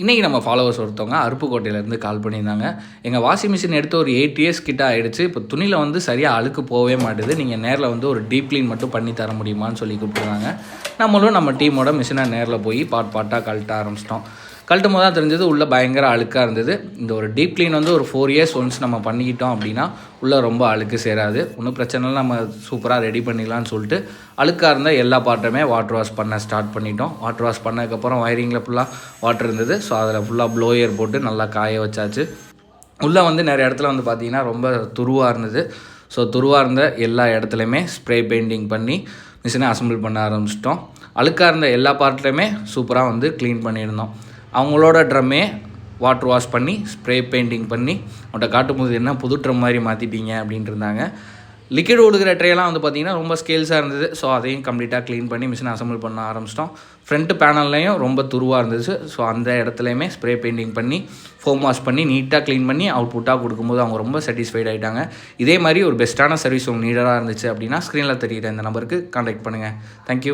இன்றைக்கி நம்ம ஃபாலோவர்ஸ் ஒருத்தவங்க அருப்புக்கோட்டையிலேருந்து கால் பண்ணியிருந்தாங்க. எங்கள் வாஷிங் மிஷின் எடுத்து ஒரு 8 இயர்ஸ் கிட்ட ஆகிடுச்சு. இப்போ துணியில் வந்து சரியாக அழுக்கு போகவே மாட்டுது. நீங்கள் நேரில் வந்து ஒரு டீப் க்ளீன் மட்டும் பண்ணி தர முடியுமான்னு சொல்லி கூப்பிட்டுருந்தாங்க. நம்மளும் நம்ம டீமோட மிஷினை நேரில் போய் பார்ட்டாக கழட்ட ஆரம்பிச்சிட்டோம். கழட்டும் போது தான் தெரிஞ்சது உள்ளே பயங்கர அழுக்காக இருந்தது. இந்த ஒரு டீப் க்ளீன் வந்து ஒரு 4 இயர்ஸ் ஒன்ஸ் நம்ம பண்ணிக்கிட்டோம் அப்படின்னா உள்ளே ரொம்ப அழுக்கு சேராது. ஒன்றும் பிரச்சனை இல்லை, நம்ம சூப்பராக ரெடி பண்ணிடலான்னு சொல்லிட்டு அழுக்காக இருந்தால் எல்லா பார்ட்டுமே வாட்டர் வாஷ் பண்ண ஸ்டார்ட் பண்ணிட்டோம். வாட்டர் வாஷ் பண்ணதுக்கப்புறம் வயரிங்கில் ஃபுல்லாக வாட்டர் இருந்தது. ஸோ அதில் ஃபுல்லாக ப்ளோயர் போட்டு நல்லா காய வச்சாச்சு. உள்ளே வந்து நிறைய இடத்துல வந்து பார்த்திங்கன்னா ரொம்ப துருவாக இருந்தது. ஸோ துருவாக இருந்த எல்லா இடத்துலையுமே ஸ்ப்ரே பெயிண்டிங் பண்ணி மிஷினை அசம்பிள் பண்ண ஆரம்பிச்சிட்டோம். அழுக்காக இருந்த எல்லா பார்ட்லையுமே சூப்பராக வந்து க்ளீன் பண்ணியிருந்தோம். அவங்களோட ட்ரம்மே வாட்டர் வாஷ் பண்ணி ஸ்ப்ரே பெயிண்டிங் பண்ணி அவன்கிட்ட காட்டும்போது என்ன புது ட்ரம் மாதிரி மாற்றிட்டீங்க அப்படின்ட்டு இருந்தாங்க. லிக்விட் ஒழுகிற ட்ரேலாம் வந்து பார்த்திங்கன்னா ரொம்ப ஸ்கேல்ஸாக இருந்தது. ஸோ அதையும் கம்ப்ளீட்டாக க்ளீன் பண்ணி மிஷினை அசம்பிள் பண்ண ஆரம்பிச்சிட்டோம். ஃப்ரண்ட் பேனல்லையும் ரொம்ப துருவாக இருந்துச்சு. ஸோ அந்த இடத்துலையுமே ஸ்ப்ரே பெயிண்டிங் பண்ணி ஃபோம் வாஷ் பண்ணி நீட்டாக க்ளீன் பண்ணி அவுட்புட்டாக கொடுக்கும்போது அவங்க ரொம்ப சாட்டிஸ்ஃபைட் ஆகிட்டாங்க. இதே மாதிரி ஒரு பெஸ்ட்டான சர்வீஸ் உங்கள் நீடராக இருந்துச்சு அப்படின்னா ஸ்க்ரீனில் தெரிகிற இந்த நம்பருக்கு கான்டாக்ட் பண்ணுங்கள். தேங்க்யூ.